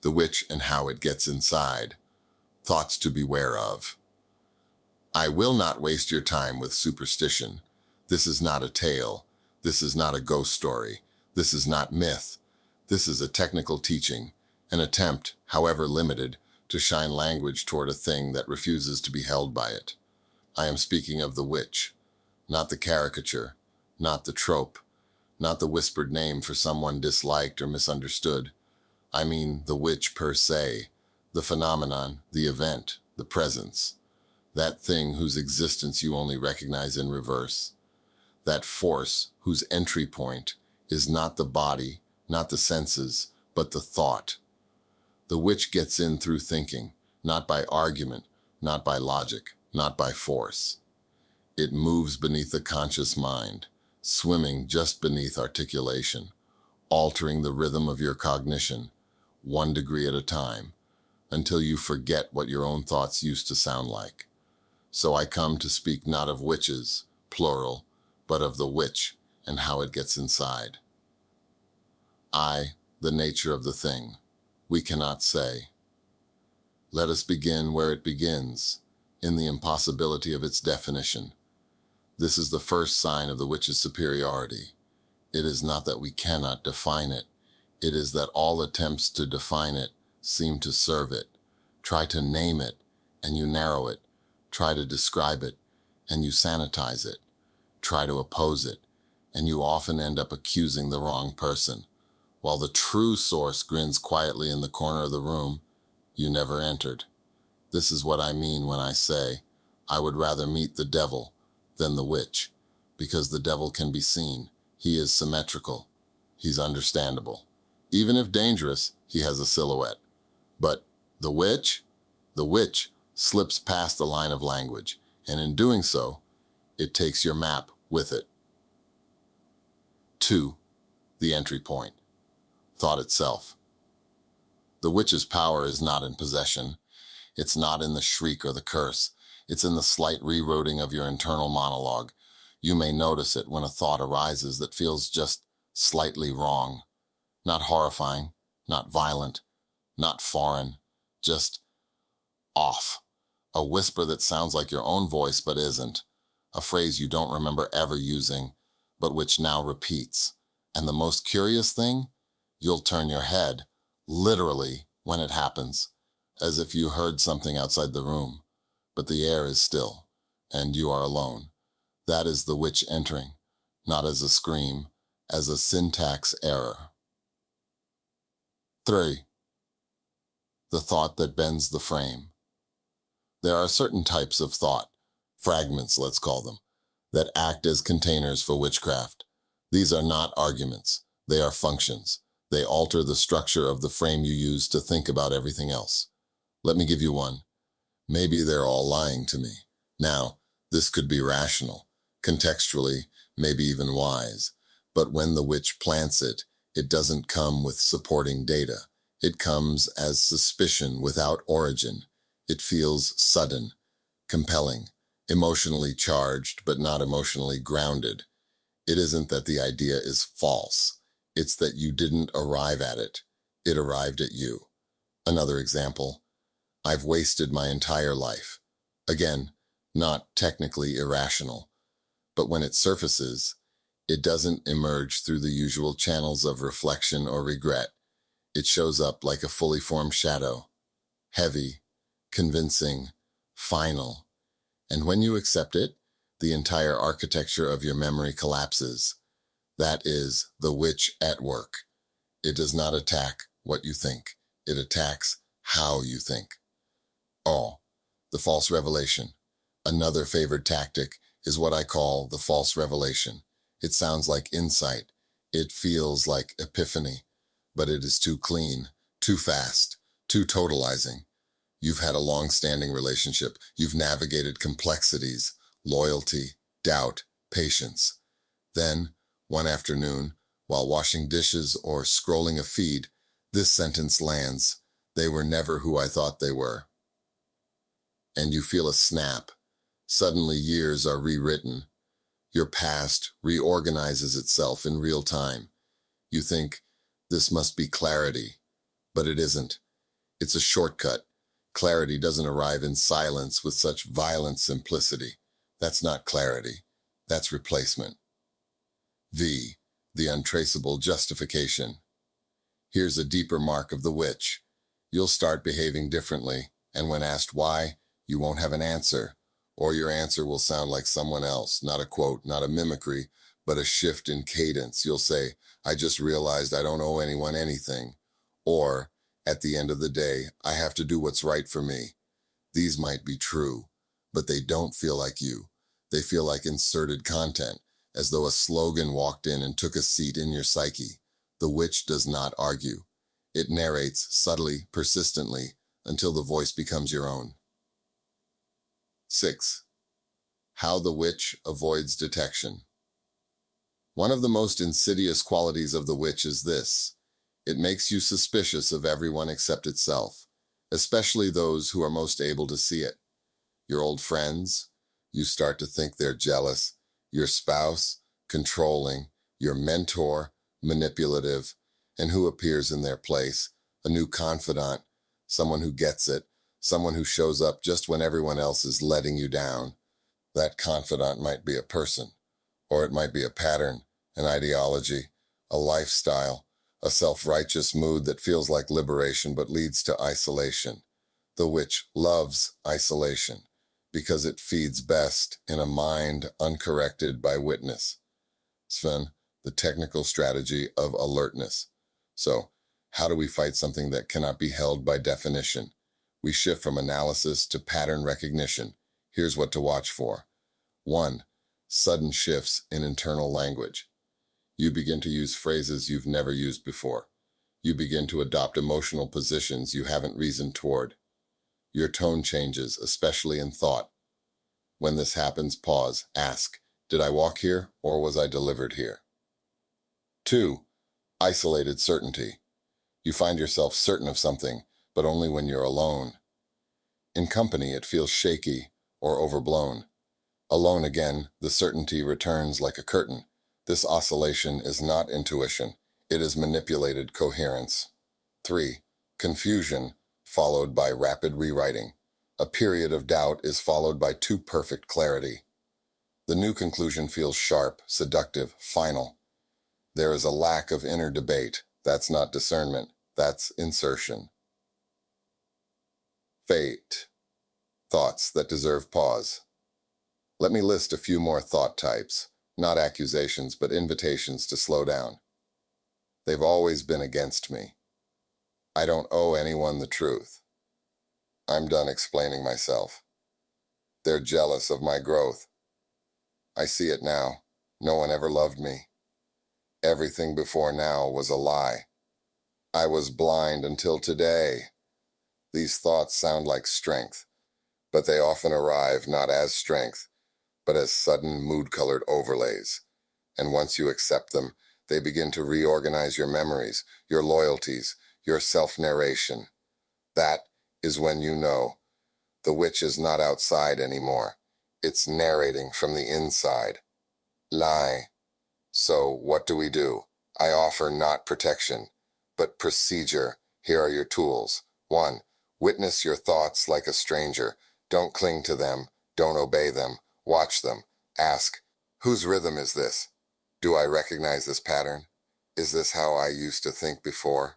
The witch and how it gets inside. Thoughts to beware of. I will not waste your time with superstition. This is not a tale. This is not a ghost story. This is not myth. This is a technical teaching, an attempt, however limited, to shine language toward a thing that refuses to be held by it. I am speaking of the witch, not the caricature, not the trope, not the whispered name for someone disliked or misunderstood. I mean the witch per se, the phenomenon, the event, the presence, that thing whose existence you only recognize in reverse, that force whose entry point is not the body, not the senses, but the thought. The witch gets in through thinking, not by argument, not by logic, not by force. It moves beneath the conscious mind, swimming just beneath articulation, altering the rhythm of your cognition, 1 degree at a time, until you forget what your own thoughts used to sound like. So I come to speak not of witches, plural, but of the witch and how it gets inside. The nature of the thing, we cannot say. Let us begin where it begins, in the impossibility of its definition. This is the first sign of the witch's superiority. It is not that we cannot define it. It is that all attempts to define it seem to serve it. Try to name it, and you narrow it. Try to describe it, and you sanitize it. Try to oppose it, and you often end up accusing the wrong person. While the true source grins quietly in the corner of the room, you never entered. This is what I mean when I say, I would rather meet the devil than the witch, because the devil can be seen. He is symmetrical. He's understandable. Even if dangerous, he has a silhouette. But the witch slips past the line of language, and in doing so, it takes your map with it. 2. The entry point. Thought itself. The witch's power is not in possession. It's not in the shriek or the curse. It's in the slight rerouting of your internal monologue. You may notice it when a thought arises that feels just slightly wrong. Not horrifying, not violent, not foreign, just off. A whisper that sounds like your own voice but isn't. A phrase you don't remember ever using, but which now repeats. And the most curious thing? You'll turn your head, literally, when it happens, as if you heard something outside the room. But the air is still, and you are alone. That is the witch entering, not as a scream, as a syntax error. 3. The thought that bends the frame. There are certain types of thought, fragments let's call them, that act as containers for witchcraft. These are not arguments, they are functions. They alter the structure of the frame you use to think about everything else. Let me give you one. Maybe they're all lying to me. Now, this could be rational, contextually, maybe even wise. But when the witch plants it, it doesn't come with supporting data. It comes as suspicion without origin. It feels sudden, compelling, emotionally charged, but not emotionally grounded. It isn't that the idea is false. It's that you didn't arrive at it. It arrived at you. Another example. I've wasted my entire life. Again, not technically irrational. But when it surfaces, it doesn't emerge through the usual channels of reflection or regret. It shows up like a fully formed shadow. Heavy, convincing, final. And when you accept it, the entire architecture of your memory collapses. That is the witch at work. It does not attack what you think. It attacks how you think. Oh, the false revelation. Another favored tactic is what I call the false revelation. It sounds like insight. It feels like epiphany, but it is too clean, too fast, too totalizing. You've had a long-standing relationship. You've navigated complexities, loyalty, doubt, patience. Then, one afternoon, while washing dishes or scrolling a feed, this sentence lands. They were never who I thought they were. And you feel a snap. Suddenly years are rewritten. Your past reorganizes itself in real time. You think, this must be clarity, but it isn't. It's a shortcut. Clarity doesn't arrive in silence with such violent simplicity. That's not clarity. That's replacement. V. The untraceable justification. Here's a deeper mark of the witch. You'll start behaving differently, and when asked why, you won't have an answer, or your answer will sound like someone else, not a quote, not a mimicry, but a shift in cadence. You'll say, I just realized I don't owe anyone anything. Or, at the end of the day, I have to do what's right for me. These might be true, but they don't feel like you. They feel like inserted content, as though a slogan walked in and took a seat in your psyche. The witch does not argue. It narrates subtly, persistently, until the voice becomes your own. 6. How the witch avoids detection. One of the most insidious qualities of the witch is this. It makes you suspicious of everyone except itself, especially those who are most able to see it. Your old friends, you start to think they're jealous. Your spouse, controlling. Your mentor, manipulative. And who appears in their place? A new confidant, someone who gets it, someone who shows up just when everyone else is letting you down. That confidant might be a person, or it might be a pattern, an ideology, a lifestyle, a self-righteous mood that feels like liberation but leads to isolation. The witch loves isolation because it feeds best in a mind uncorrected by witness. Sven, the technical strategy of alertness. So, how do we fight something that cannot be held by definition? We shift from analysis to pattern recognition. Here's what to watch for. 1. Sudden shifts in internal language. You begin to use phrases you've never used before. You begin to adopt emotional positions you haven't reasoned toward. Your tone changes, especially in thought. When this happens, pause, ask, did I walk here or was I delivered here? 2. Isolated certainty. You find yourself certain of something, but only when you're alone. In company, it feels shaky or overblown. Alone again, the certainty returns like a curtain. This oscillation is not intuition. It is manipulated coherence. 3. Confusion, followed by rapid rewriting. A period of doubt is followed by too perfect clarity. The new conclusion feels sharp, seductive, final. There is a lack of inner debate. That's not discernment. That's insertion. Fate. Thoughts that deserve pause. Let me list a few more thought types, not accusations, but invitations to slow down. They've always been against me. I don't owe anyone the truth. I'm done explaining myself. They're jealous of my growth. I see it now. No one ever loved me. Everything before now was a lie. I was blind until today. These thoughts sound like strength, but they often arrive not as strength, but as sudden mood-colored overlays. And once you accept them, they begin to reorganize your memories, your loyalties, your self-narration. That is when you know the witch is not outside anymore. It's narrating from the inside. Lie. So what do? I offer not protection, but procedure. Here are your tools. 1. Witness your thoughts like a stranger. Don't cling to them. Don't obey them. Watch them. Ask, whose rhythm is this? Do I recognize this pattern? Is this how I used to think before?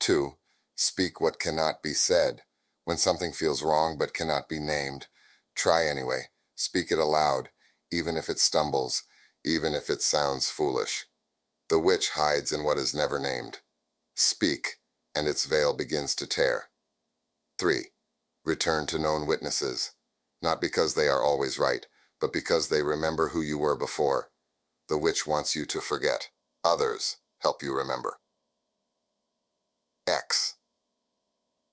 2. Speak what cannot be said. When something feels wrong but cannot be named, try anyway. Speak it aloud, even if it stumbles, even if it sounds foolish. The witch hides in what is never named. Speak, and its veil begins to tear. 3. Return to known witnesses, not because they are always right, but because they remember who you were before. The witch wants you to forget. Others help you remember. X.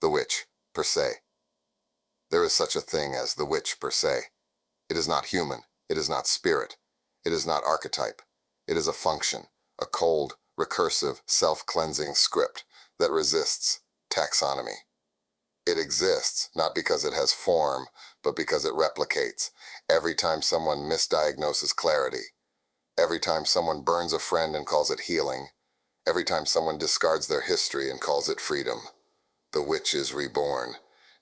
The witch, per se. There is such a thing as the witch per se. It is not human. It is not spirit. It is not archetype. It is a function, a cold, recursive, self-cleansing script that resists taxonomy. It exists not because it has form, but because it replicates. Every time someone misdiagnoses clarity, every time someone burns a friend and calls it healing, every time someone discards their history and calls it freedom, the witch witch is reborn,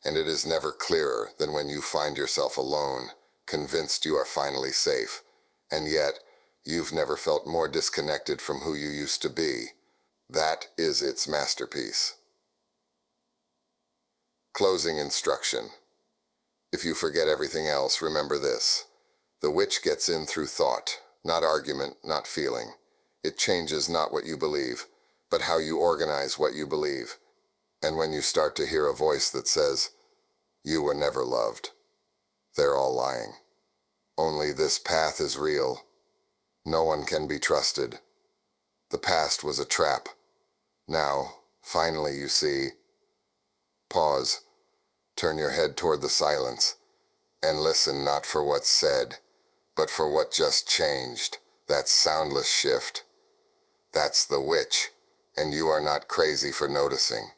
and it is never clearer than when you find yourself alone, convinced you are finally safe, and yet you've never felt more disconnected from who you used to be. That is its masterpiece. Closing instruction. If you forget everything else, remember this. The witch gets in through thought, not argument, not feeling. It changes not what you believe, but how you organize what you believe. And when you start to hear a voice that says, "You were never loved," they're all lying. Only this path is real. No one can be trusted. The past was a trap. Now, finally, you see. Pause. Turn your head toward the silence, and listen not for what's said, but for what just changed, that soundless shift. That's the witch, and you are not crazy for noticing.